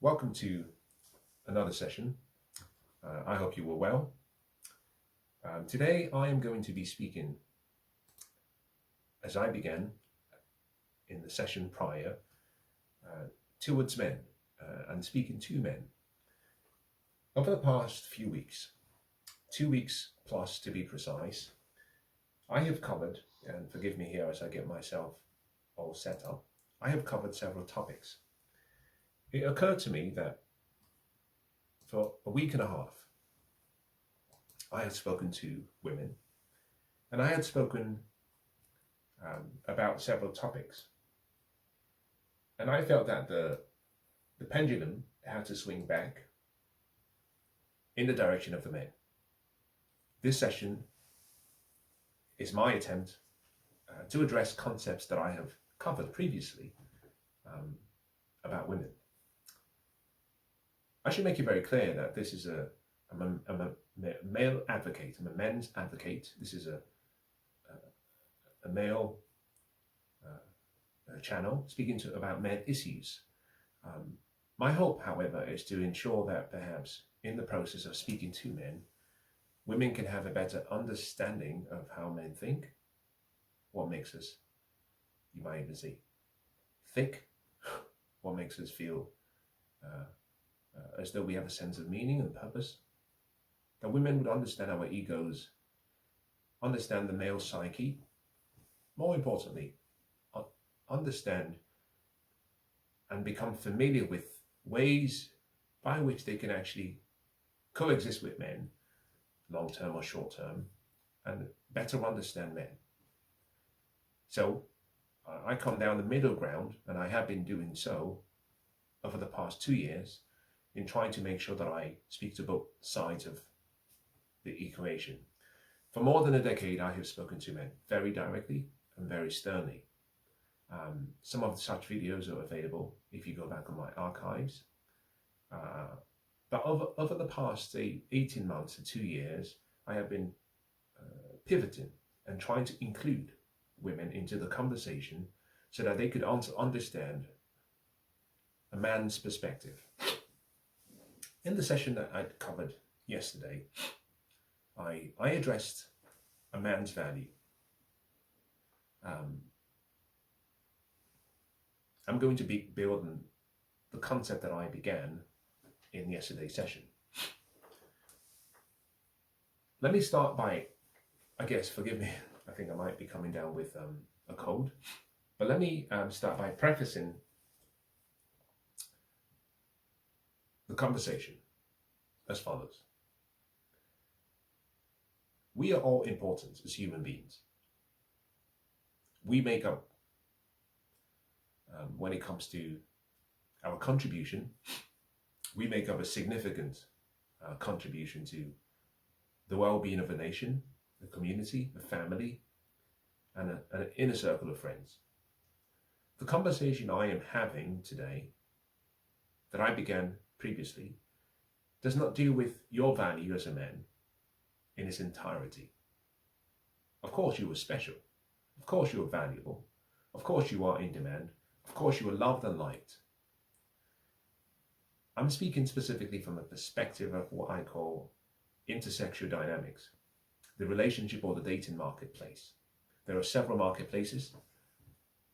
Welcome to another session. I hope you were well. Today I am going to be speaking, as I began in the session prior, towards men and speaking to men. Over the past few weeks, 2 weeks plus to be precise, I have covered, and forgive me here as I get myself all set up, I have covered several topics. It occurred to me that for a week and a half, I had spoken to women, and I had spoken about several topics. And I felt that the pendulum had to swing back in the direction of the men. This session is my attempt to address concepts that I have covered previously about women. I should make it very clear that this is I'm a male advocate, I'm a men's advocate. This is a male channel speaking about men issues. My hope, however, is to ensure that perhaps in the process of speaking to men, women can have a better understanding of how men think, what makes us, you might even say, thick, what makes us feel as though we have a sense of meaning and purpose, that women would understand our egos, understand the male psyche, more importantly, understand and become familiar with ways by which they can actually coexist with men, long-term or short-term, and better understand men. So I come down the middle ground, and I have been doing so over the past 2 years, in trying to make sure that I speak to both sides of the equation. For more than a decade, I have spoken to men very directly and very sternly. Some of such videos are available if you go back on my archives. But over the past, say, 18 months to 2 years, I have been pivoting and trying to include women into the conversation so that they could understand a man's perspective. In the session that I covered yesterday, I addressed a man's value. I'm going to be building the concept that I began in yesterday's session. Let me start by, I guess, forgive me, I think I might be coming down with a cold, but let me start by prefacing the conversation as follows. We are all important as human beings. We make up, when it comes to our contribution, we make up a significant contribution to the well-being of a nation, a community, a family, and an inner circle of friends. The conversation I am having today, that I began previously, does not deal with your value as a man in its entirety. Of course you are special. Of course you are valuable. Of course you are in demand. Of course you are loved and liked. I'm speaking specifically from a perspective of what I call intersexual dynamics, the relationship or the dating marketplace. There are several marketplaces.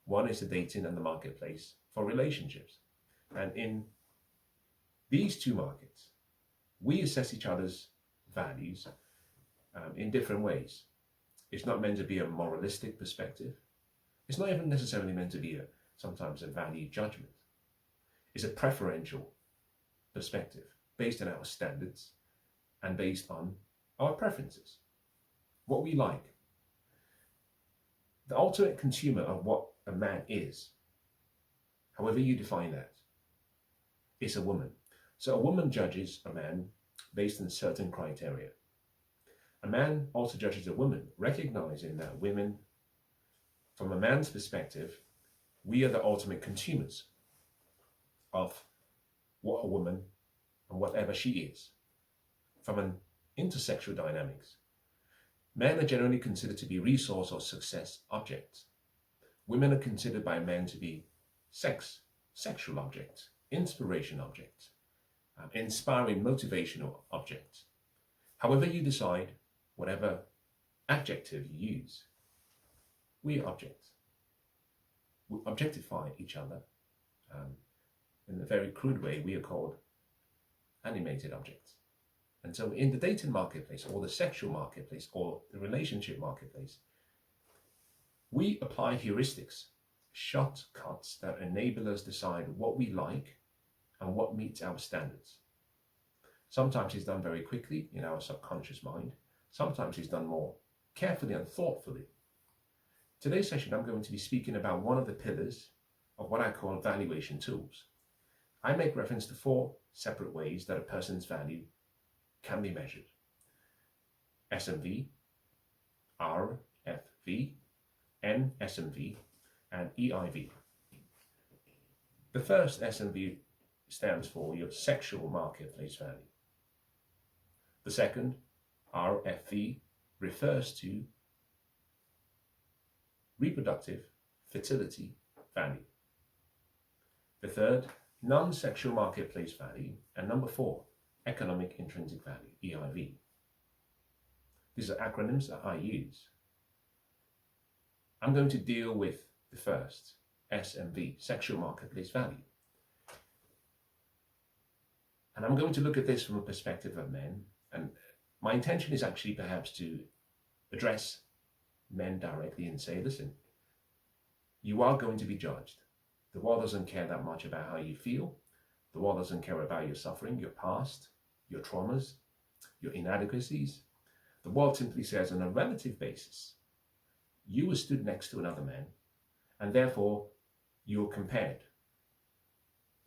One is the dating and the marketplace for relationships. And in these two markets, we assess each other's values in different ways. It's not meant to be a moralistic perspective. It's not even necessarily meant to be sometimes a value judgment. It's a preferential perspective based on our standards and based on our preferences, what we like. The ultimate consumer of what a man is, however you define that, is a woman. So a woman judges a man based on certain criteria. A man also judges a woman, recognizing that women, from a man's perspective, we are the ultimate consumers of what a woman and whatever she is. From an intersexual dynamics, men are generally considered to be resource or success objects. Women are considered by men to be sexual objects. inspiration objects, inspiring motivational objects. However you decide, whatever adjective you use, we are objects. We objectify each other. In a very crude way, we are called animated objects. And so in the dating marketplace, or the sexual marketplace, or the relationship marketplace, we apply heuristics, shortcuts that enable us decide what we like and what meets our standards. Sometimes it's done very quickly in our subconscious mind. Sometimes it's done more carefully and thoughtfully. Today's session, I'm going to be speaking about one of the pillars of what I call valuation tools. I make reference to 4 separate ways that a person's value can be measured: SMV, RFV, NSMV, and EIV. The first SMV stands for your sexual marketplace value. The second, RFV, refers to reproductive fertility value. The third, non-sexual marketplace value. And number 4, economic intrinsic value, EIV. These are acronyms that I use. I'm going to deal with the first, SMV, sexual marketplace value. And I'm going to look at this from a perspective of men. And my intention is actually perhaps to address men directly and say, listen, you are going to be judged. The world doesn't care that much about how you feel. The world doesn't care about your suffering, your past, your traumas, your inadequacies. The world simply says, on a relative basis, you were stood next to another man, and therefore you're compared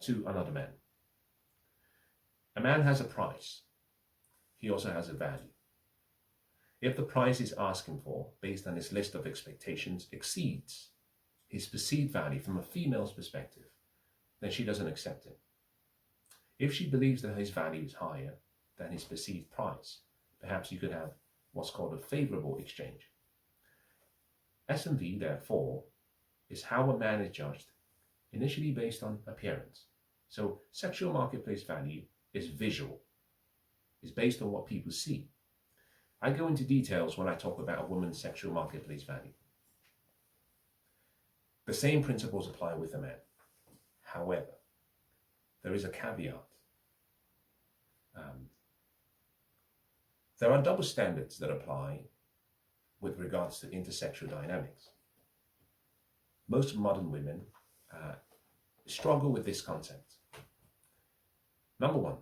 to another man. A man has a price. He also has a value. If the price he's asking for, based on his list of expectations, exceeds his perceived value from a female's perspective, then she doesn't accept him. If she believes that his value is higher than his perceived price, perhaps you could have what's called a favorable exchange. SMV, therefore, is how a man is judged, initially based on appearance. So sexual marketplace value is visual, is based on what people see. I go into details when I talk about a woman's sexual marketplace value. The same principles apply with a man. However, there is a caveat. There are double standards that apply with regards to intersexual dynamics. Most modern women struggle with this concept. Number 1,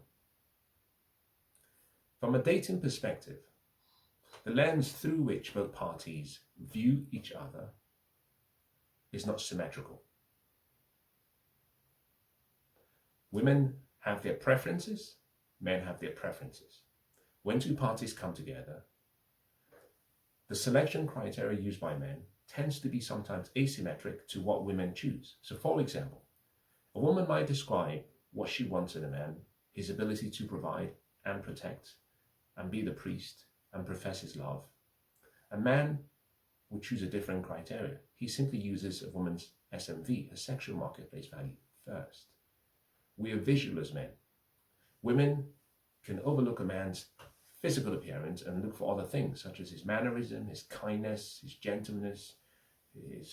from a dating perspective, the lens through which both parties view each other is not symmetrical. Women have their preferences, men have their preferences. When 2 parties come together, the selection criteria used by men tends to be sometimes asymmetric to what women choose. So for example, a woman might describe what she wants in a man, his ability to provide and protect and be the priest and profess his love. A man would choose a different criteria. He simply uses a woman's SMV, a sexual marketplace value, first. We are visual as men. Women can overlook a man's physical appearance and look for other things, such as his mannerism, his kindness, his gentleness,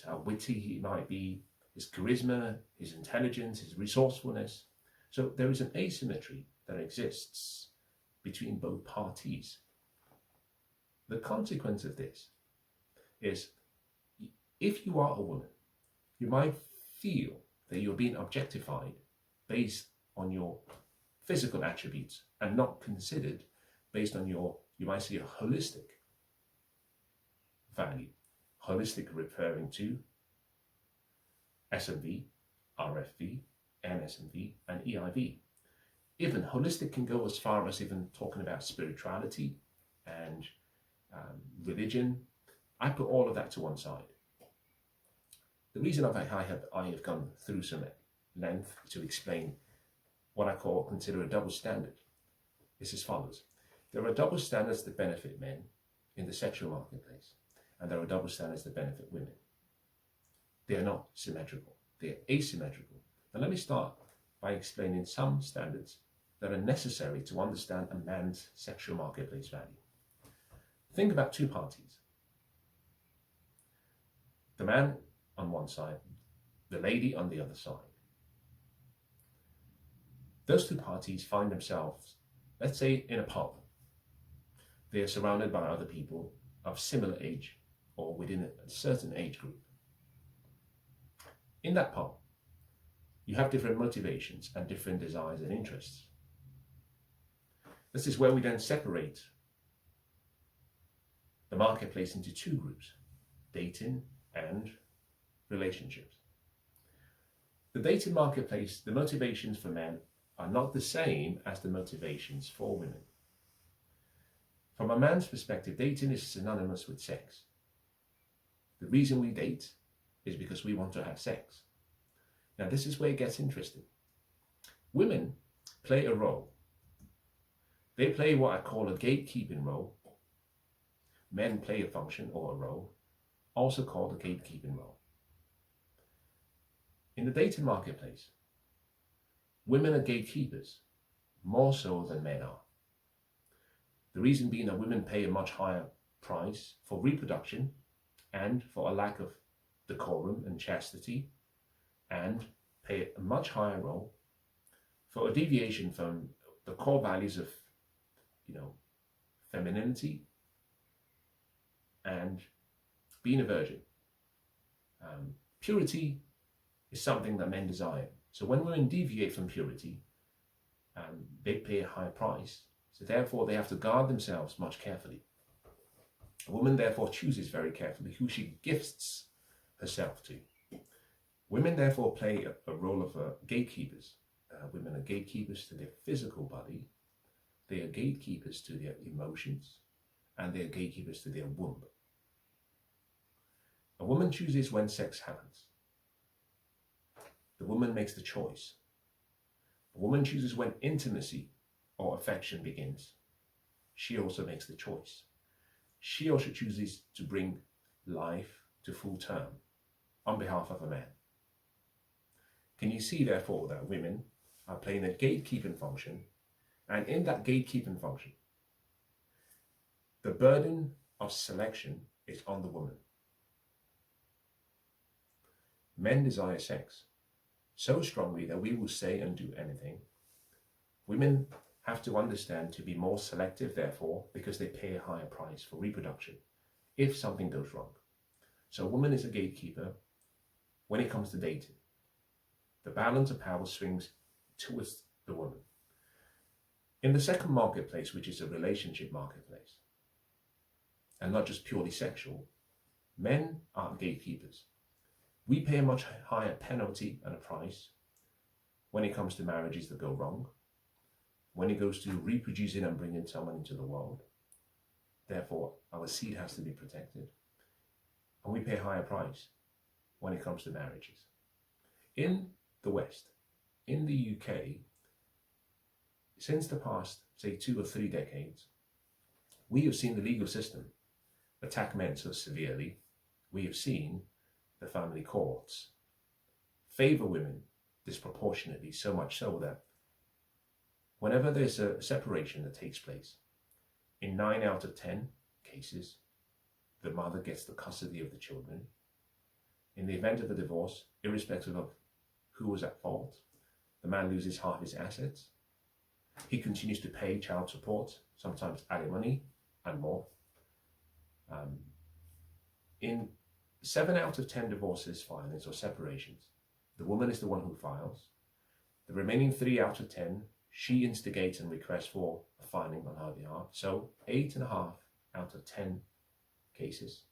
how witty he might be, his charisma, his intelligence, his resourcefulness. So there is an asymmetry that exists between both parties. The consequence of this is, if you are a woman, you might feel that you're being objectified based on your physical attributes and not considered based on your, you might say, a holistic value. Holistic referring to SMV, RFV, NSMV, and EIV. Even holistic can go as far as even talking about spirituality and religion. I put all of that to one side. The reason I have gone through some length to explain what I consider a double standard is as follows. There are double standards that benefit men in the sexual marketplace, and there are double standards that benefit women. They are not symmetrical. They are asymmetrical. Now let me start by explaining some standards that are necessary to understand a man's sexual marketplace value. Think about two parties. The man on one side, the lady on the other side. Those two parties find themselves, let's say, in a pub. They are surrounded by other people of similar age or within a certain age group. In that pub, you have different motivations and different desires and interests. This is where we then separate the marketplace into two groups, dating and relationships. The dating marketplace, the motivations for men are not the same as the motivations for women. From a man's perspective, dating is synonymous with sex. The reason we date is because we want to have sex. Now, this is where it gets interesting. Women play a role. They play what I call a gatekeeping role. Men play a function or a role, also called a gatekeeping role. In the dating marketplace, women are gatekeepers, more so than men are. The reason being that women pay a much higher price for reproduction and for a lack of decorum and chastity, and pay a much higher role for a deviation from the core values of, femininity and being a virgin. Purity is something that men desire. So when women deviate from purity, they pay a high price. So therefore, they have to guard themselves much carefully. A woman therefore chooses very carefully who she gifts herself to. Women therefore play a role of gatekeepers. Women are gatekeepers to their physical body. They are gatekeepers to their emotions. And they are gatekeepers to their womb. A woman chooses when sex happens. The woman makes the choice. A woman chooses when intimacy or affection begins. She also makes the choice. She also chooses to bring life to full term on behalf of a man. Can you see, therefore, that women are playing a gatekeeping function, and in that gatekeeping function, the burden of selection is on the woman. Men desire sex so strongly that we will say and do anything. Women have to understand to be more selective, therefore, because they pay a higher price for reproduction if something goes wrong. So a woman is a gatekeeper when it comes to dating. The balance of power swings towards the woman. In the second marketplace, which is a relationship marketplace, and not just purely sexual, men are gatekeepers. We pay a much higher penalty and a price when it comes to marriages that go wrong, when it goes to reproducing and bringing someone into the world. Therefore, our seed has to be protected. And we pay a higher price when it comes to marriages. In the West, in the UK, since the past, say, 2 or 3 decades, we have seen the legal system attack men so severely. We have seen the family courts favor women disproportionately, so much so that whenever there's a separation that takes place, in 9 out of 10 cases, the mother gets the custody of the children. In the event of a divorce, irrespective of who was at fault, the man loses half his assets. He continues to pay child support, sometimes alimony, and more. In 7 out of 10 divorces, filings, or separations, the woman is the one who files. The remaining 3 out of 10, she instigates and requests for a filing on her behalf. So 8.5 out of 10 cases,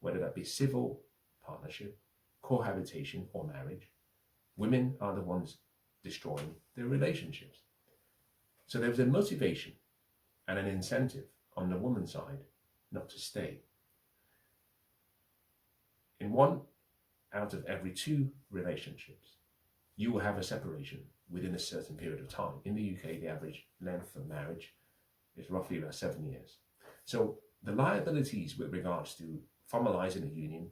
whether that be civil partnership, cohabitation, or marriage, women are the ones destroying their relationships. So there's a motivation and an incentive on the woman's side not to stay. In 1 out of every 2 relationships, you will have a separation within a certain period of time. In the UK, the average length of marriage is roughly about 7 years. So the liabilities with regards to formalizing a union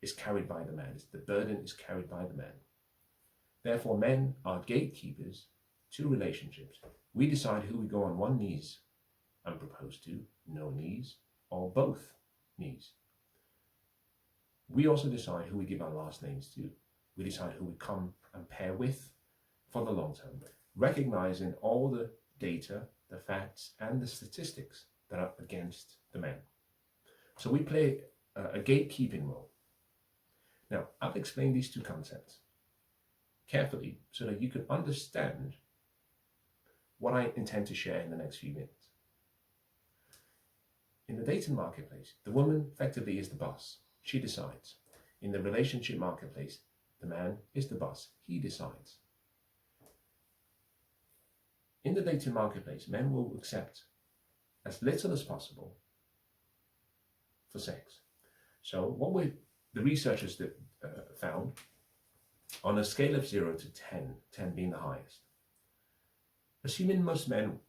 is carried by the man. The burden is carried by the man. Therefore, men are gatekeepers to relationships. We decide who we go on one knees and propose to, no knees, or both knees. We also decide who we give our last names to. We decide who we come and pair with for the long term, recognizing all the data, the facts, and the statistics that are against the men. So we play a gatekeeping role. Now, I've explained these two concepts carefully so that you can understand what I intend to share in the next few minutes. In the dating marketplace, the woman effectively is the boss. She decides. In the relationship marketplace, the man is the boss. He decides. In the dating marketplace, men will accept as little as possible for sex. So what the researchers that found, on a scale of 0 to 10, 10 being the highest, assuming most men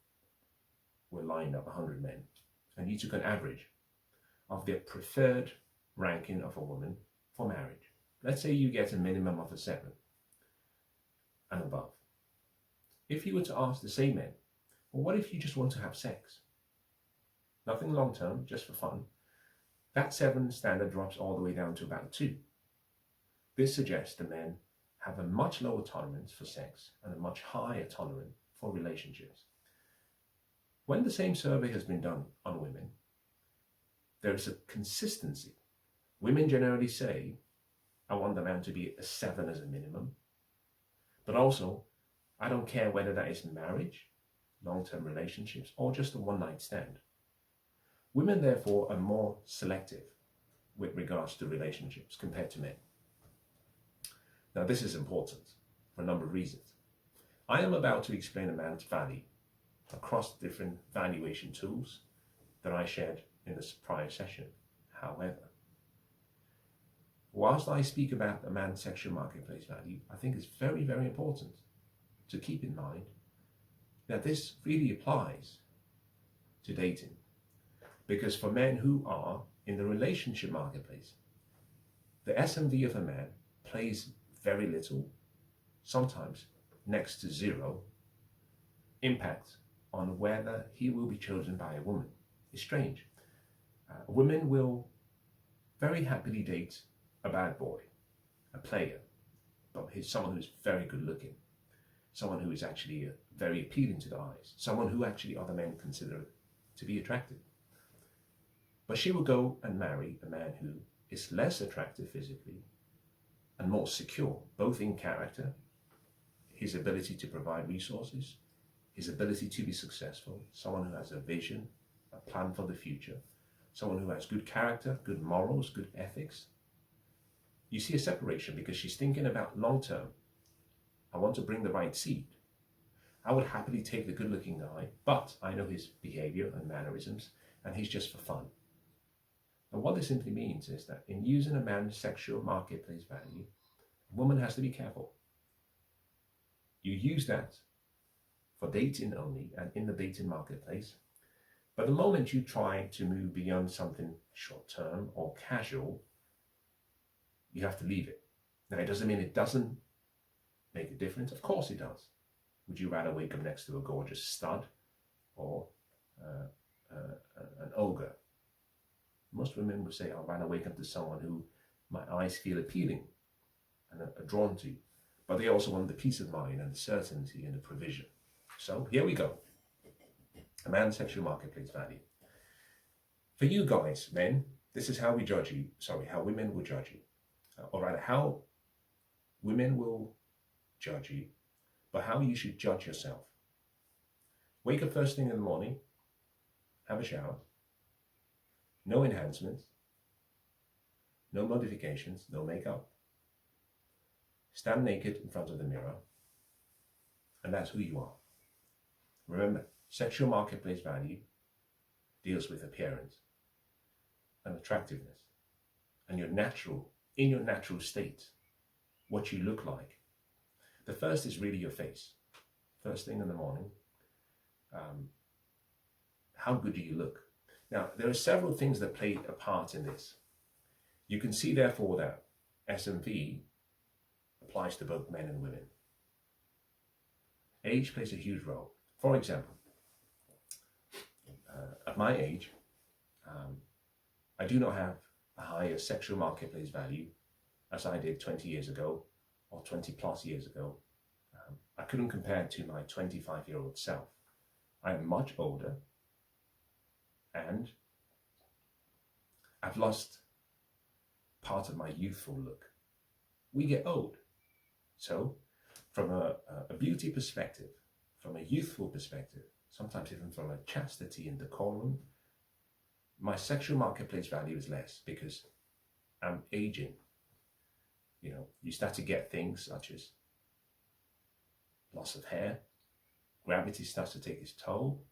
were lined up 100 men, and you took an average of their preferred ranking of a woman for marriage. Let's say you get a minimum of a 7 and above. If you were to ask the same men, well, what if you just want to have sex? Nothing long term, just for fun. That 7 standard drops all the way down to about 2. This suggests the men have a much lower tolerance for sex and a much higher tolerance for relationships. When the same survey has been done on women, there is a consistency. Women generally say, I want the man to be a 7 as a minimum, but also, I don't care whether that is marriage, long-term relationships, or just a one-night stand. Women, therefore, are more selective with regards to relationships compared to men. Now, this is important for a number of reasons. I am about to explain a man's value across different valuation tools that I shared in this prior session. However, whilst I speak about a man's sexual marketplace value, I think it's very, very important to keep in mind that this really applies to dating. Because for men who are in the relationship marketplace, the SMV of a man plays very little, sometimes next to 0, impact on whether he will be chosen by a woman. It's strange. Women will very happily date a bad boy, a player, but he's someone who's very good looking, someone who is actually very appealing to the eyes, someone who actually other men consider to be attractive. But she will go and marry a man who is less attractive physically and more secure, both in character, his ability to provide resources, his ability to be successful, someone who has a vision, a plan for the future, someone who has good character, good morals, good ethics. You see a separation because she's thinking about long term. I want to bring the right seed. I would happily take the good looking guy, but I know his behavior and mannerisms, and he's just for fun. And what this simply means is that in using a man's sexual marketplace value, a woman has to be careful. You use that for dating only and in the dating marketplace, but the moment you try to move beyond something short term or casual, you have to leave it. Now, it doesn't mean it doesn't make a difference. Of course it does. Would you rather wake up next to a gorgeous stud or an ogre? Most women would say, I'd rather wake up to someone who my eyes feel appealing and are drawn to. But they also want the peace of mind and the certainty and the provision. So here we go. A man's sexual marketplace value. For you guys, men, this is how we judge you. How women will judge you. Or rather, how women will judge you, but how you should judge yourself. Wake up first thing in the morning, have a shower, no enhancements, no modifications, no makeup. Stand naked in front of the mirror, and that's who you are. Remember, sexual marketplace value deals with appearance and attractiveness and in your natural state, what you look like. The first is really your face. First thing in the morning, how good do you look? Now, there are several things that play a part in this. You can see, therefore, that SMV applies to both men and women. age plays a huge role. For example, at my age, I do not have a higher sexual marketplace value as I did 20 years ago or 20 plus years ago. I couldn't compare to my 25-year-old self. I am much older and I've lost part of my youthful look. We get old. So from a beauty perspective, from a youthful perspective, sometimes even from a chastity and decorum, my sexual marketplace value is less because I'm aging. You know, you start to get things such as loss of hair, gravity starts to take its toll,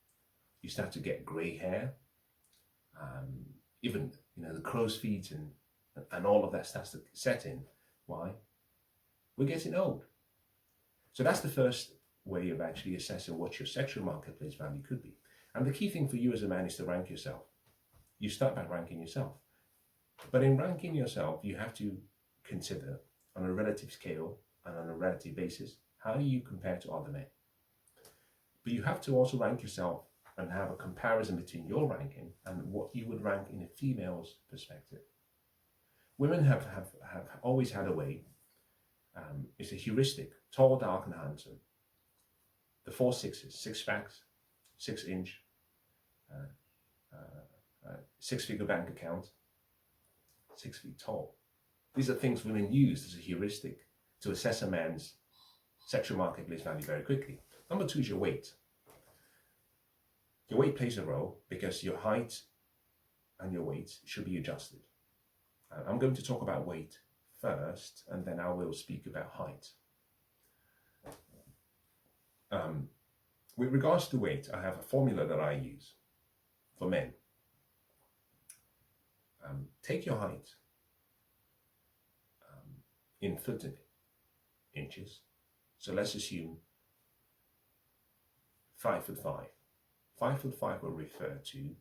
you start to get grey hair, even, you know, the crow's feet and all of that starts to set in. Why? We're getting old. So that's the first way of actually assessing what your sexual marketplace value could be. And the key thing for you as a man is to rank yourself. You start by ranking yourself. But in ranking yourself, you have to consider on a relative scale and on a relative basis, how you compare to other men. But you have to also rank yourself and have a comparison between your ranking and what you would rank in a female's perspective. Women have always had a way, it's a heuristic, tall, dark and handsome. The 4 6s, 6 packs, 6 inch, 6-figure bank account, 6 feet tall. These are things women use as a heuristic to assess a man's sexual marketplace value very quickly. Number 2 is your weight. Your weight plays a role because your height and your weight should be adjusted. I'm going to talk about weight first, and then I will speak about height. With regards to weight, I have a formula that I use for men. Take your height in foot inches. So let's assume 5'5". 5'5" will refer to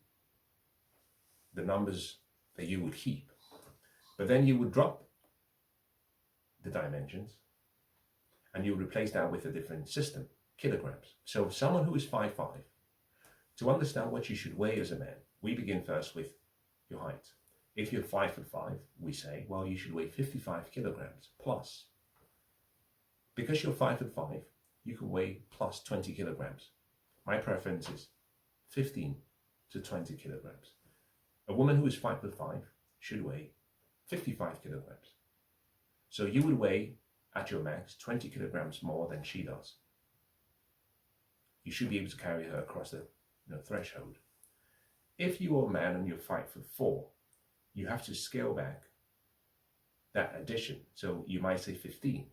the numbers that you would keep, but then you would drop the dimensions and you replace that with a different system, kilograms. So someone who is 5'5", to understand what you should weigh as a man, we begin first with your height. If you're 5'5", we say, well, you should weigh 55 kilograms plus. Because you're 5'5", you can weigh plus 20 kilograms. My preference is 15 to 20 kilograms. A woman who is 5'5" should weigh 55 kilograms. So you would weigh at your max 20 kilograms more than she does. You should be able to carry her across the threshold. If you are a man and you're 5'4", you have to scale back that addition. So you might say 15.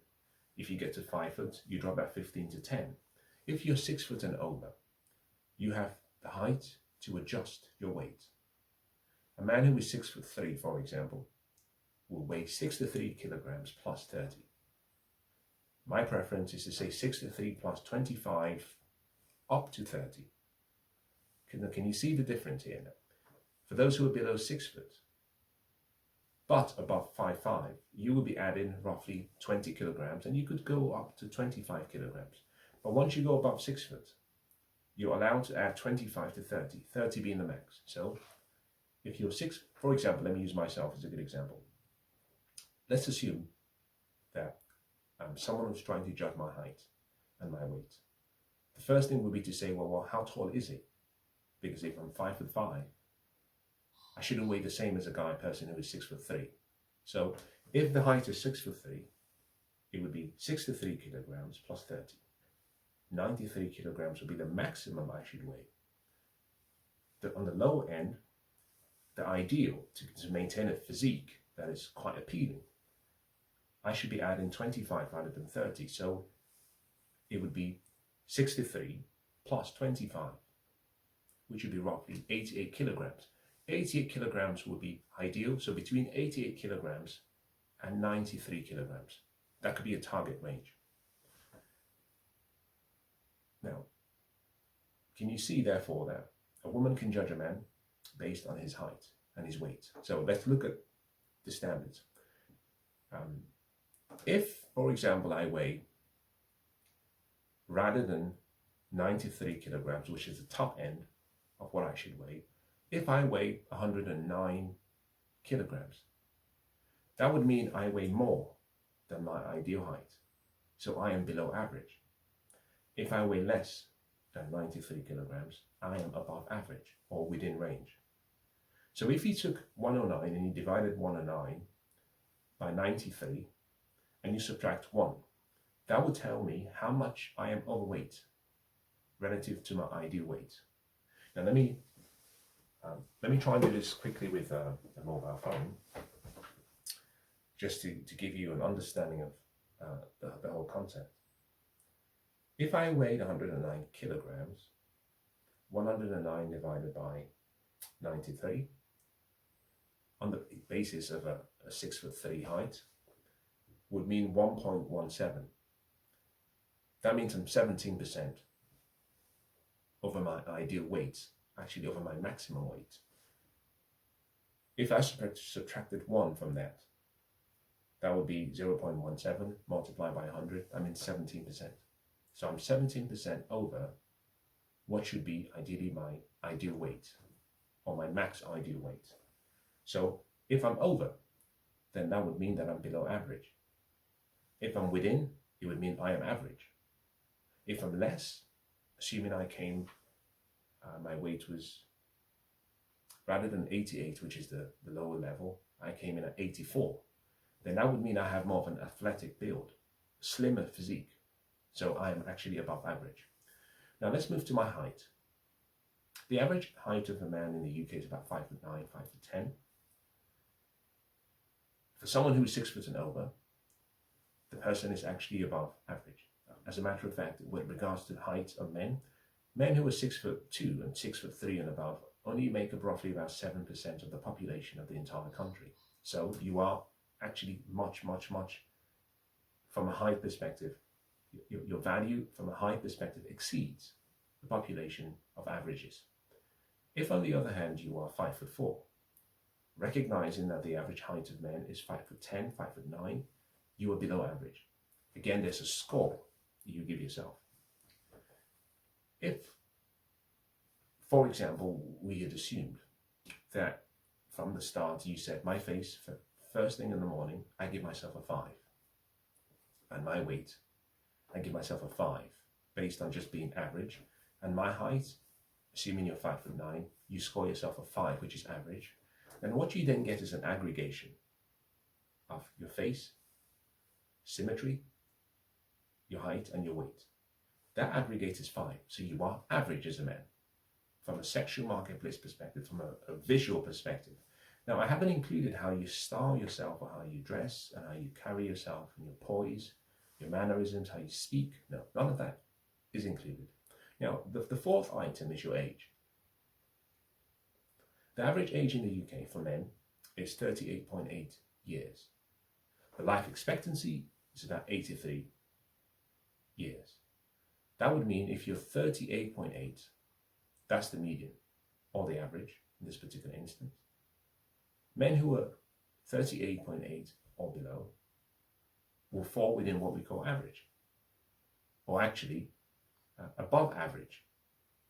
If you get to 5 foot, you drop that 15 to 10. If you're 6 foot and over, you have the height to adjust your weight. A man who is 6'3", for example, will weigh 63 kilograms plus 30. My preference is to say 63 plus 25 up to 30. Can you see the difference here now? For those who are below 6 foot, but above 5'5", you will be adding roughly 20 kilograms and you could go up to 25 kilograms. But once you go above 6 foot, you're allowed to add 25 to 30, 30 being the max. So if you're 6, for example, let me use myself as a good example. Let's assume that I'm someone who's trying to judge my height and my weight. The first thing would be to say, well, how tall is he? Because if I'm 5'5", I shouldn't weigh the same as a person who is 6'3". So if the height is 6'3", it would be 63 kilograms plus 30. 93 kilograms would be the maximum I should weigh. On the lower end, the ideal to maintain a physique that is quite appealing, I should be adding 25 rather than 30. So it would be 63 plus 25, which would be roughly 88 kilograms. 88 kilograms would be ideal. So between 88 kilograms and 93 kilograms, that could be a target range. Now, can you see therefore that a woman can judge a man based on his height and his weight? So let's look at the standards. If, for example, I weigh rather than 93 kilograms, which is the top end of what I should weigh, if I weigh 109 kilograms. That would mean I weigh more than my ideal height, so I am below average. If I weigh less than 93 kilograms, I am above average or within range. So if you took 109 and you divided 109 by 93 and you subtract 1, that would tell me how much I am overweight relative to my ideal weight. Now let me try and do this quickly with a mobile phone, just to give you an understanding of the whole concept. If I weighed 109 kilograms, 109 divided by 93, on the basis of a 6'3" height, would mean 1.17. That means I'm 17% over my ideal weight, actually over my maximum weight. If I subtracted 1 from that, that would be 0.17 multiplied by 100, that means 17%. So I'm 17% over what should be ideally my ideal weight, or my max ideal weight. So if I'm over, then that would mean that I'm below average. If I'm within, it would mean I am average. If I'm less, assuming I came, my weight was, rather than 88, which is the lower level, I came in at 84, then that would mean I have more of an athletic build, slimmer physique. So I am actually above average. Now let's move to my height. The average height of a man in the UK is about 5'9", 5'10". For someone who's 6 foot and over, the person is actually above average. As a matter of fact, with regards to the height of men who are 6'2" and 6'3" and above only make up roughly about 7% of the population of the entire country. So you are actually much, from a height perspective, your value from a height perspective exceeds the population of averages. If on the other hand you are 5'4", recognizing that the average height of men is 5'10", 5'9", you are below average. Again, there's a score you give yourself. If, for example, we had assumed that from the start you said, my face, for first thing in the morning, I give myself a 5, and my weight, I give myself a 5 based on just being average, and my height, assuming you're 5'9", you score yourself a 5, which is average. And what you then get is an aggregation of your face, symmetry, your height, and your weight. That aggregate is 5, so you are average as a man from a sexual marketplace perspective, from a visual perspective. Now, I haven't included how you style yourself or how you dress and how you carry yourself and your poise, your mannerisms, how you speak. No, none of that is included. Now, the fourth item is your age. The average age in the UK for men is 38.8 years. The life expectancy is about 83 years. That would mean if you're 38.8, that's the median or the average in this particular instance. Men who are 38.8 or below will fall within what we call average, or actually above average,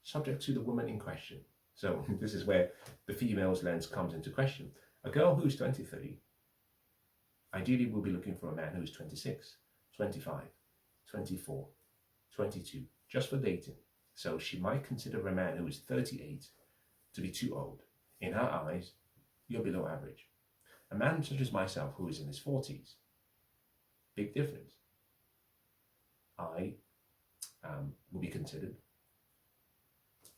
subject to the woman in question. So this is where the female's lens comes into question. A girl who's 23 ideally will be looking for a man who's 26, 25, 24, 22, just for dating. So she might consider a man who is 38 to be too old. In her eyes, you're below average. A man such as myself who is in his 40s, big difference. I will be considered,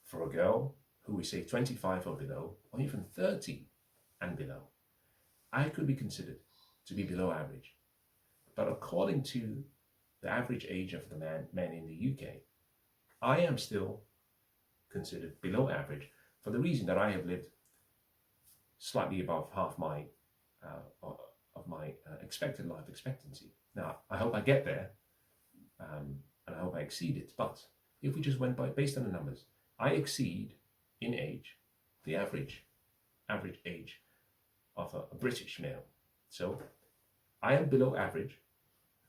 for a girl who is say 25 or below, or even 30 and below, I could be considered to be below average. But according to the average age of the men in the UK, I am still considered below average for the reason that I have lived slightly above half my expected life expectancy. Now, I hope I get there, and I hope I exceed it. But if we just went based on the numbers, I exceed in age the average age of a British male. So I am below average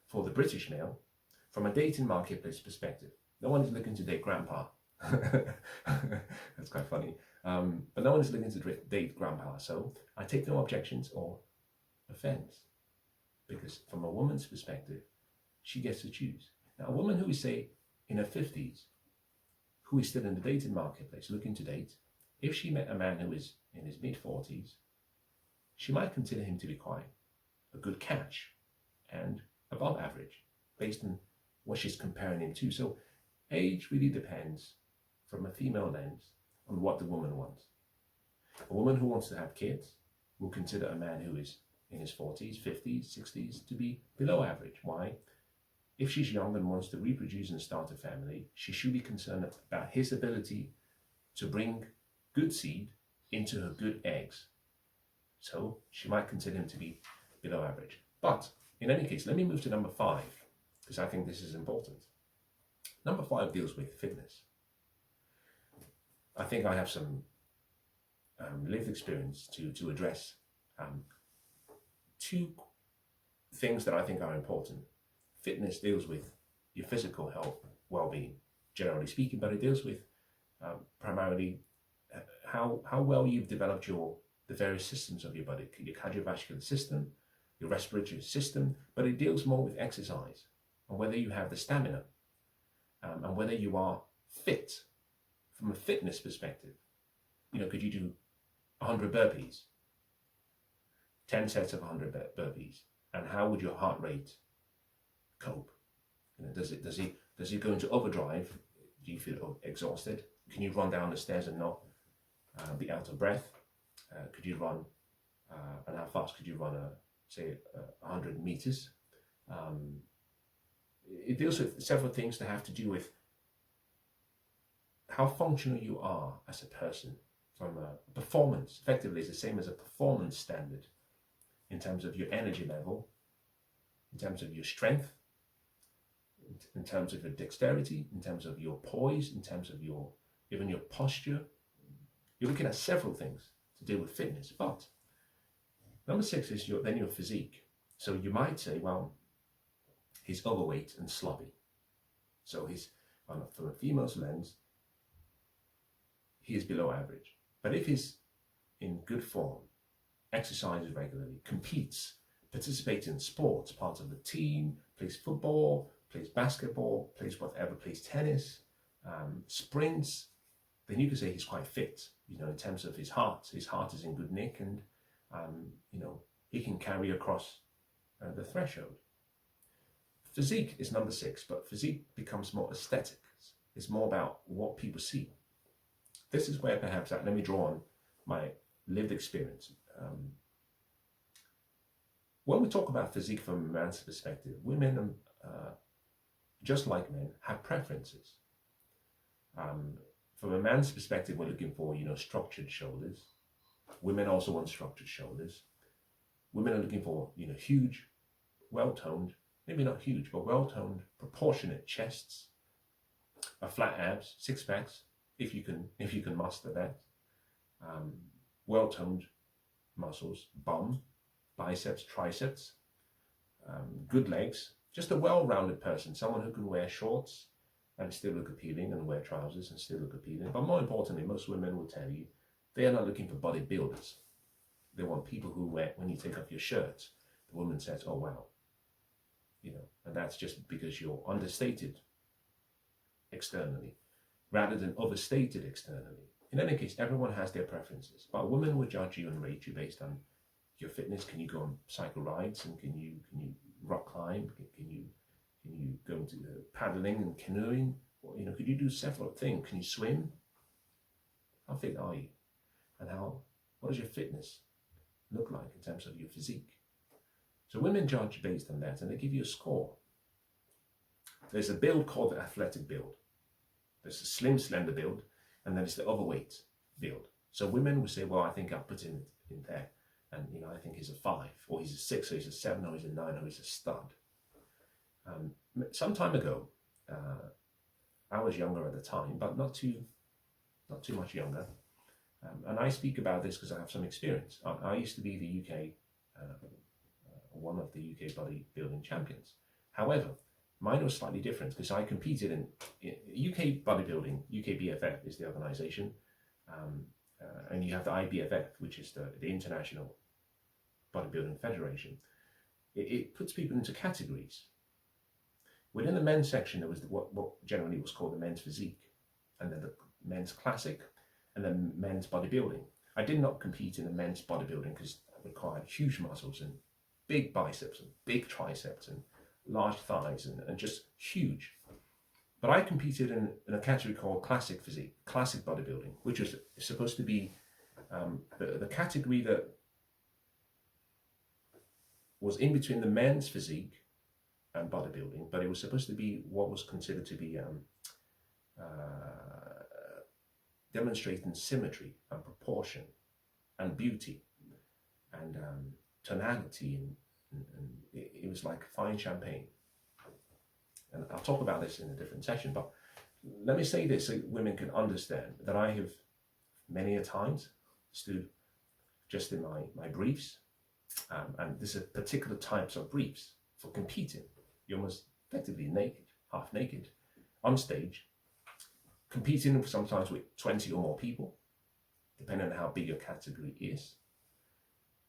for the British male from a dating marketplace perspective, no one is looking to date grandpa. That's quite funny. But no one is looking to date grandpa. So I take no objections or offense, because from a woman's perspective, she gets to choose. Now, a woman who is, say, in her 50s, who is still in the dating marketplace looking to date, if she met a man who is in his mid-40s, she might consider him to be quite a good catch and above average based on what she's comparing him to. So age really depends from a female lens on what the woman wants. A woman who wants to have kids will consider a man who is in his 40s, 50s, 60s to be below average. Why? If she's young and wants to reproduce and start a family, she should be concerned about his ability to bring good seed into her good eggs. So she might consider him to be below average. But in any case, let me move to number 5, because I think this is important. Number 5 deals with fitness. I think I have some lived experience to address 2 things that I think are important. Fitness deals with your physical health, well-being, generally speaking, but it deals with primarily how well you've developed the various systems of your body, your cardiovascular system, your respiratory system, but it deals more with exercise and whether you have the stamina and whether you are fit from a fitness perspective. You know, could you do 100 burpees, 10 sets of 100 burpees, and how would your heart rate cope? You know, does it go into overdrive? Do you feel exhausted? Can you run down the stairs and not be out of breath? Could you run, and how fast could you run say 100 meters? It deals with several things that have to do with how functional you are as a person from a performance. Effectively, it's the same as a performance standard in terms of your energy level, in terms of your strength, in terms of your dexterity, in terms of your poise, in terms of even your posture. You're looking at several things to deal with fitness. But number 6 is your physique. So you might say, well, he's overweight and sloppy. So he's, from a female's lens, he is below average. But if he's in good form, exercises regularly, competes, participates in sports, part of the team, plays football, plays basketball, plays whatever, plays tennis, sprints, then you could say he's quite fit, you know, in terms of his heart. His heart is in good nick, and, you know, he can carry across the threshold. Physique is number 6, but physique becomes more aesthetic. It's more about what people see. This is where perhaps, let me draw on my lived experience. When we talk about physique from a man's perspective, women, just like men, have preferences. From a man's perspective, we're looking for, you know, structured shoulders. Women also want structured shoulders. Women are looking for, you know, huge, well-toned, maybe not huge, but well-toned, proportionate chests, flat abs, 6-packs, if you can muster that. Well-toned muscles, bum, biceps, triceps, good legs, just a well-rounded person, someone who can wear shorts and still look appealing, and wear trousers and still look appealing. But more importantly, most women will tell you they are not looking for bodybuilders. They want people who wear, when you take off your shirt, the woman says, oh wow, you know, and that's just because you're understated externally rather than overstated externally. In any case, everyone has their preferences, but a woman will judge you and rate you based on your fitness. Can you go on cycle rides, and can you rock climb? Can you go into paddling and canoeing? Or, you know, could you do several things? Can you swim? How fit are you? And what does your fitness look like in terms of your physique? So women judge based on that, and they give you a score. There's a build called the athletic build. There's a slim, slender build, and then there's the overweight build. So women will say, well, I think I'll put in there. And, you know, I think he's a 5, or he's a 6, or he's a 7, or he's a 9, or he's a stud. Some time ago, I was younger at the time, but not too much younger. And I speak about this because I have some experience. I used to be the UK, one of the UK bodybuilding champions. However, Mine was slightly different because I competed in UK bodybuilding. UKBFF is the organization. And you have the IBFF, which is the International Bodybuilding Federation. It puts people into categories. Within the men's section, there was what generally was called the men's physique, and then the men's classic, and then men's bodybuilding. I did not compete in the men's bodybuilding because it required huge muscles and big biceps and big triceps and large thighs and just huge. But I competed in a category called classic physique, classic bodybuilding, which was supposed to be the category that was in between the men's physique and bodybuilding, but it was supposed to be what was considered to be demonstrating symmetry and proportion and beauty and tonality, and it was like fine champagne. And I'll talk about this in a different session, but let me say this so women can understand that I have many a times stood just in my briefs, and this is particular types of briefs for competing. You're almost effectively naked, half naked, on stage, competing sometimes with 20 or more people, depending on how big your category is.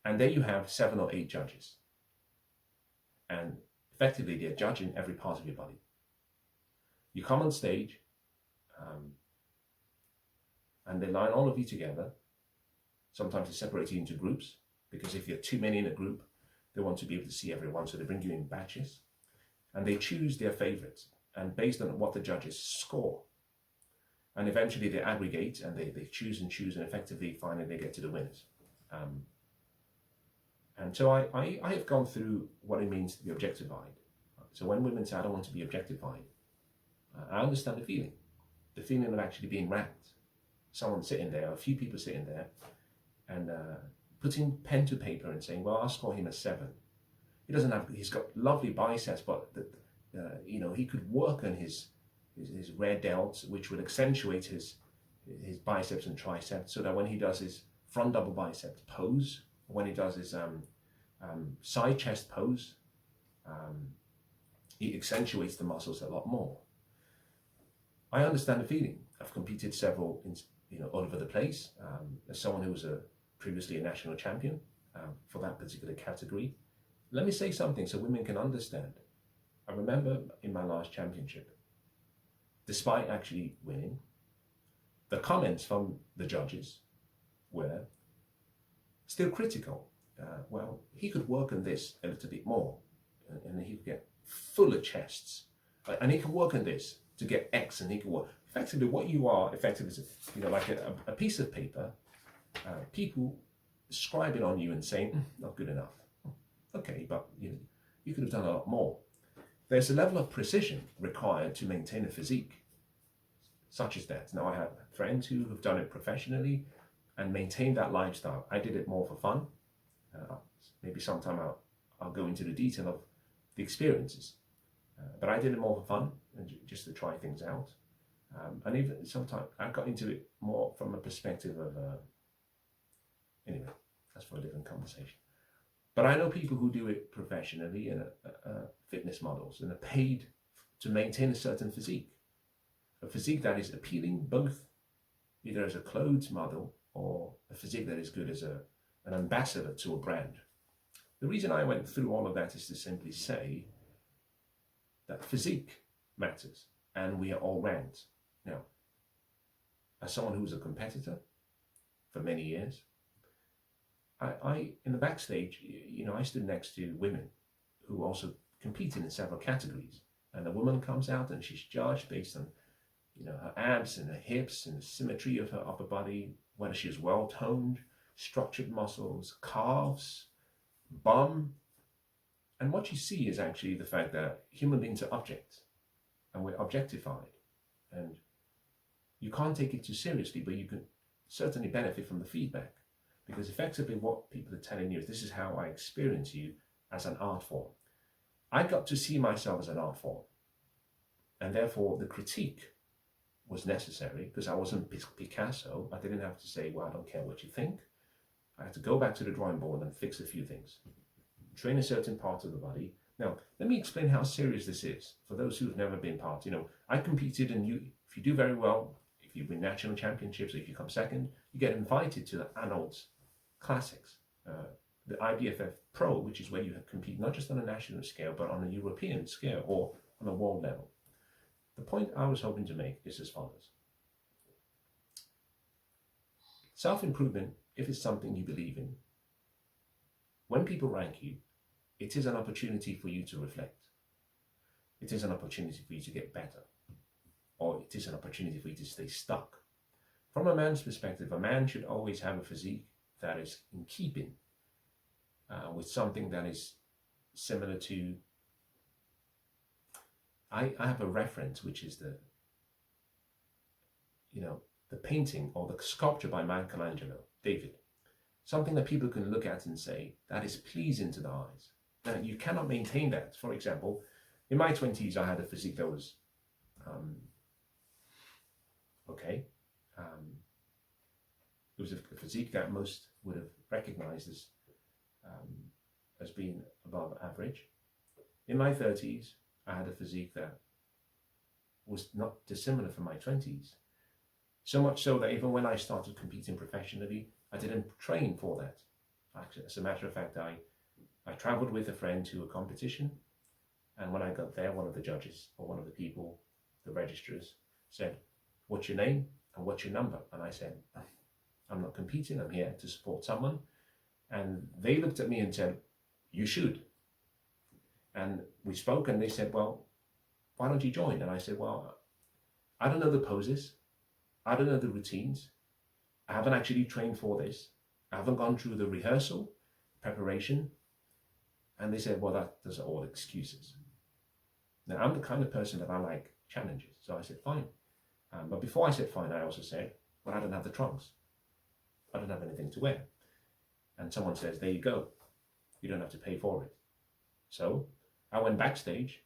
And there you have 7 or 8 judges. And effectively, they're judging every part of your body. You come on stage, and they line all of you together. Sometimes they separate you into groups, because if you're too many in a group, they want to be able to see everyone, so they bring you in batches. And they choose their favorites, and based on what the judges score. And eventually they aggregate, and they choose, and effectively finally they get to the winners. And so I have gone through what it means to be objectified. So when women say, I don't want to be objectified, I understand the feeling of actually being ranked. Someone sitting there, a few people sitting there, and putting pen to paper and saying, well, I'll score him a 7. He's got lovely biceps, but he could work on his rear delts, which would accentuate his biceps and triceps, so that when he does his front double biceps pose, when he does his side chest pose, he accentuates the muscles a lot more. I understand the feeling. I've competed several, all over the place. As someone who was previously a national champion for that particular category, let me say something so women can understand. I remember in my last championship, despite actually winning, the comments from the judges were still critical. Well, he could work on this a little bit more, and he could get fuller chests, and he could work on this to get X, and he could work. Effectively, what you are, effectively, is like a piece of paper, people scribing on you and saying, not good enough. Okay, but you could have done a lot more. There's a level of precision required to maintain a physique, such as that. Now, I have friends who have done it professionally and maintained that lifestyle. I did it more for fun. Maybe sometime I'll go into the detail of the experiences. But I did it more for fun and just to try things out. And even sometimes I got into it more from a perspective of, anyway, that's for a different conversation. But I know people who do it professionally and fitness models and are paid to maintain a certain physique. A physique that is appealing both either as a clothes model or a physique that is good as an ambassador to a brand. The reason I went through all of that is to simply say that physique matters and we are all ranked. Now, as someone who was a competitor for many years, I in the backstage, I stood next to women who also competed in several categories. And a woman comes out and she's judged based on, her abs and her hips and the symmetry of her upper body, whether she's well-toned, structured muscles, calves, bum. And what you see is actually the fact that human beings are objects and we're objectified. And you can't take it too seriously, but you can certainly benefit from the feedback. Because effectively what people are telling you is this is how I experience you as an art form. I got to see myself as an art form. And therefore the critique was necessary because I wasn't Picasso. I didn't have to say, well, I don't care what you think. I had to go back to the drawing board and fix a few things. Train a certain part of the body, Now, let me explain how serious this is for those who've never been part. I competed, and if you do very well, if you win national championships, or if you come second, you get invited to the Arnold's Classics, the IBFF Pro, which is where you compete not just on a national scale, but on a European scale or on a world level. The point I was hoping to make is as follows. Self-improvement, if it's something you believe in, when people rank you, it is an opportunity for you to reflect. It is an opportunity for you to get better. Or it is an opportunity for you to stay stuck. From a man's perspective, a man should always have a physique that is in keeping with something that is similar to... I have a reference, which is the painting or the sculpture by Michelangelo, David. Something that people can look at and say, that is pleasing to the eyes. Now, you cannot maintain that. For example, in my 20s, I had a physique that was okay. It was a physique that most would have recognized as being above average. In my 30s, I had a physique that was not dissimilar from my 20s. So much so that even when I started competing professionally, I didn't train for that. Actually, as a matter of fact, I traveled with a friend to a competition, and when I got there, one of the judges, or one of the people, the registrars, said, "What's your name and what's your number?" And I said, "I'm not competing, I'm here to support someone." And they looked at me and said, "You should." And we spoke, and they said, "Well, why don't you join?" And I said, "Well, I don't know the poses, I don't know the routines, I haven't actually trained for this, I haven't gone through the rehearsal, preparation." And they said, "Well, those are all excuses." Now, I'm the kind of person that I like challenges, so I said, "Fine." But before I said fine, I also said, "Well, I don't have the trunks. I don't have anything to wear." And someone says, "There you go. You don't have to pay for it." So I went backstage,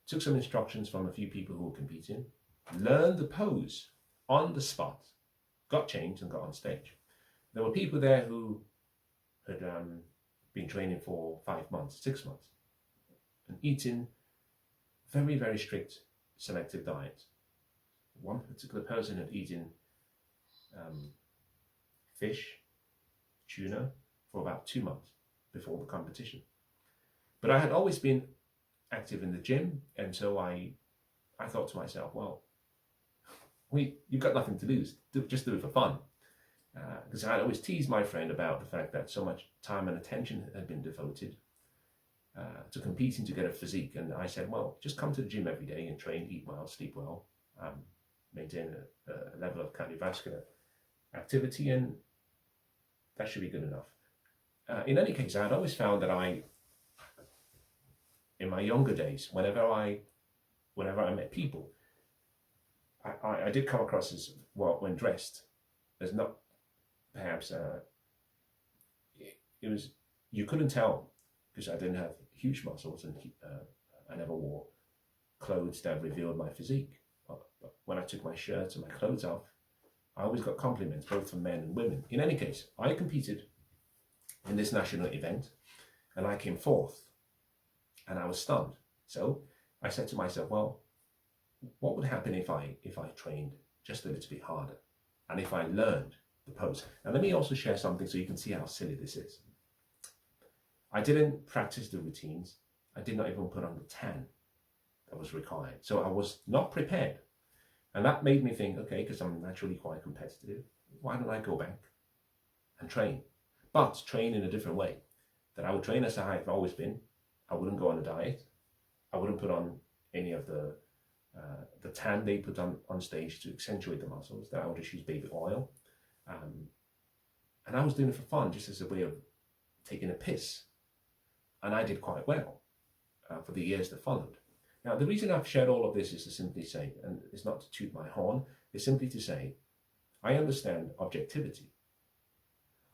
took some instructions from a few people who were competing, learned the pose on the spot, got changed and got on stage. There were people there who had been training for 5 months, 6 months, and eating very, very strict selective diet. One particular person had eaten fish, tuna, for about 2 months before the competition. But I had always been active in the gym, and so I thought to myself, well, you've got nothing to lose, just do it for fun. Because I'd always tease my friend about the fact that so much time and attention had been devoted to competing to get a physique. And I said, well, just come to the gym every day and train, eat well, sleep well, maintain a level of cardiovascular activity, and that should be good enough. In any case, I had always found that in my younger days, whenever I met people, I did come across as, well, when dressed, as not perhaps, it was, you couldn't tell because I didn't have huge muscles, and I never wore clothes that revealed my physique. But when I took my shirts and my clothes off, I always got compliments, both from men and women. In any case, I competed in this national event, and I came fourth, and I was stunned. So I said to myself, well, what would happen if I trained just a little bit harder, and if I learned the pose? Now, let me also share something so you can see how silly this is. I didn't practice the routines. I did not even put on the tan that was required. So I was not prepared. And that made me think, okay, because I'm naturally quite competitive, why don't I go back and train? But train in a different way. That I would train as I have always been. I wouldn't go on a diet. I wouldn't put on any of the tan they put on stage to accentuate the muscles. That I would just use baby oil. And I was doing it for fun, just as a way of taking a piss. And I did quite well for the years that followed. Now, the reason I've shared all of this is to simply say, and it's not to toot my horn, it's simply to say, I understand objectivity.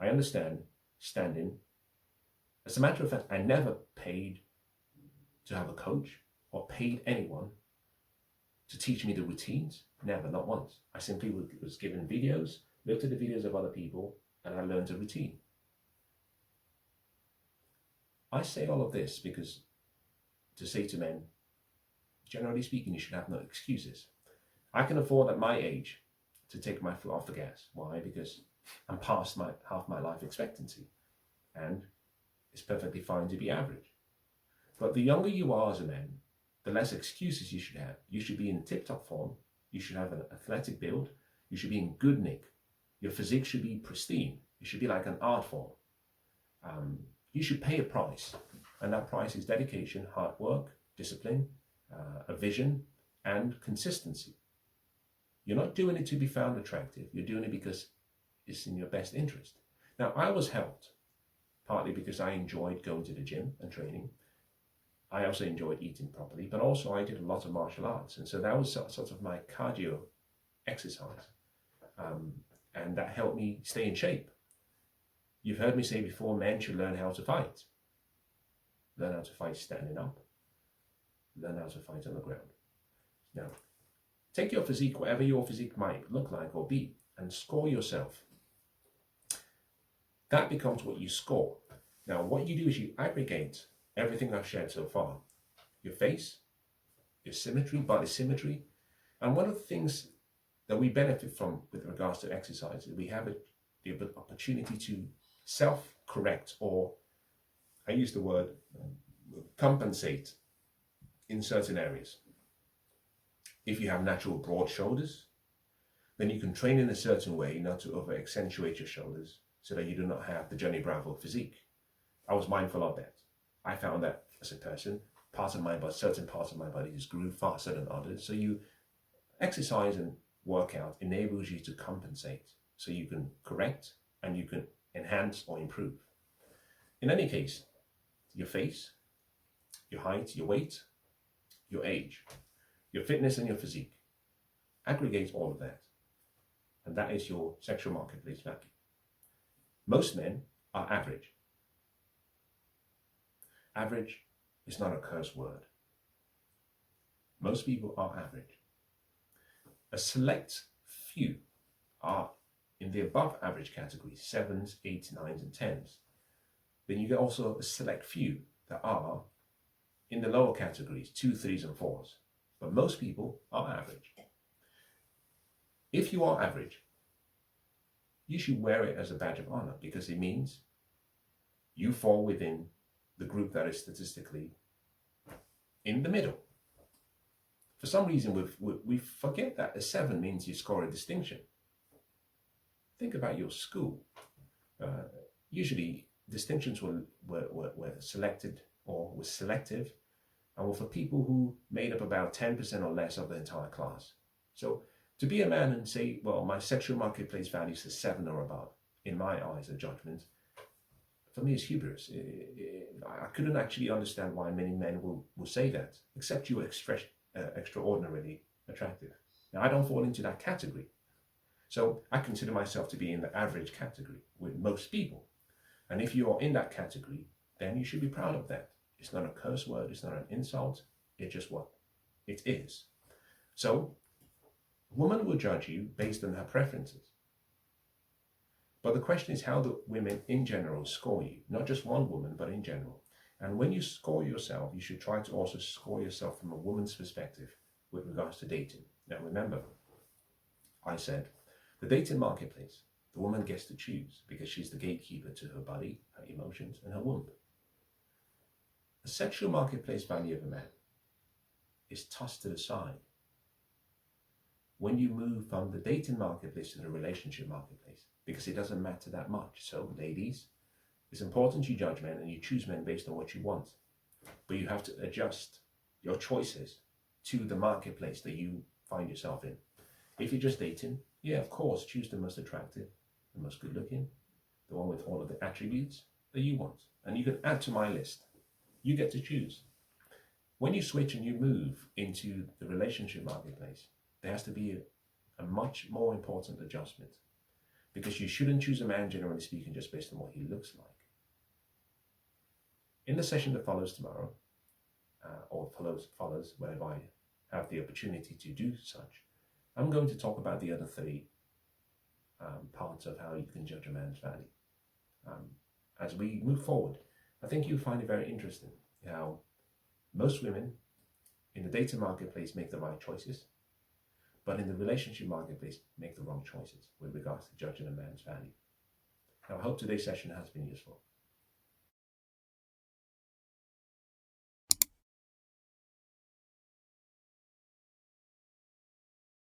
I understand standing. As a matter of fact, I never paid to have a coach or paid anyone to teach me the routines. Never, not once. I simply was given videos, looked at the videos of other people, and I learned a routine. I say all of this because to say to men, generally speaking, you should have no excuses. I can afford at my age to take my foot off the gas. Why? Because I'm past half my life expectancy, and it's perfectly fine to be average. But the younger you are as a man, the less excuses you should have. You should be in tip-top form. You should have an athletic build. You should be in good nick. Your physique should be pristine. It should be like an art form. You should pay a price, and that price is dedication, hard work, discipline, a vision, and consistency. You're not doing it to be found attractive. You're doing it because it's in your best interest. Now, I was helped, partly because I enjoyed going to the gym and training. I also enjoyed eating properly, but also I did a lot of martial arts. And so that was sort of my cardio exercise. And that helped me stay in shape. You've heard me say before, men should learn how to fight. Learn how to fight standing up. Learn how to fight on the ground. Now, take your physique, whatever your physique might look like or be, and score yourself. That becomes what you score. Now, what you do is you aggregate everything I've shared so far. Your face, your symmetry, body symmetry. And one of the things that we benefit from with regards to exercise is we have the opportunity to self-correct, or I use the word compensate in certain areas. If you have natural broad shoulders, then you can train in a certain way not to over-accentuate your shoulders so that you do not have the Johnny Bravo physique. I was mindful of that. I found that as a person, certain parts of my body just grew faster than others. So you exercise and workout enables you to compensate, so you can correct and you can enhance or improve. In any case, your face, your height, your weight, your age, your fitness and your physique, aggregate all of that. And that is your sexual marketplace value. Most men are average. Average is not a curse word. Most people are average. A select few are in the above average category, 7s, 8s, 9s, and 10s. Then you get also a select few that are in the lower categories, 2, 3s, and 4s. But most people are average. If you are average, you should wear it as a badge of honor, because it means you fall within the group that is statistically in the middle. For some reason, we forget that a 7 means you score a distinction. Think about your school. Usually, distinctions were selected or were selective, and were for people who made up about 10% or less of the entire class. So to be a man and say, well, my sexual marketplace value is a 7 or above, in my eyes of judgment, for me is hubris. I couldn't actually understand why many men will say that, except you are extraordinarily attractive. Now, I don't fall into that category. So I consider myself to be in the average category with most people. And if you are in that category, then you should be proud of that. It's not a curse word, it's not an insult, it's just what it is. So, a woman will judge you based on her preferences. But the question is, how do women in general score you? Not just one woman, but in general. And when you score yourself, you should try to also score yourself from a woman's perspective with regards to dating. Now remember, I said, the dating marketplace, the woman gets to choose because she's the gatekeeper to her body, her emotions, and her womb. The sexual marketplace value of a man is tossed to the side when you move from the dating marketplace to the relationship marketplace, because it doesn't matter that much. So ladies, it's important you judge men and you choose men based on what you want, but you have to adjust your choices to the marketplace that you find yourself in. If you're just dating, yeah, of course, choose the most attractive, the most good looking, the one with all of the attributes that you want. And you can add to my list. You get to choose. When you switch and you move into the relationship marketplace, there has to be a much more important adjustment, because you shouldn't choose a man, generally speaking, just based on what he looks like. In the session that follows tomorrow, or follows whenever I have the opportunity to do such, I'm going to talk about the other 3 parts of how you can judge a man's value. As we move forward, I think you'll find it very interesting how Most women in the data marketplace make the right choices, but in the relationship marketplace make the wrong choices with regards to judging a man's value. Now, I hope today's session has been useful.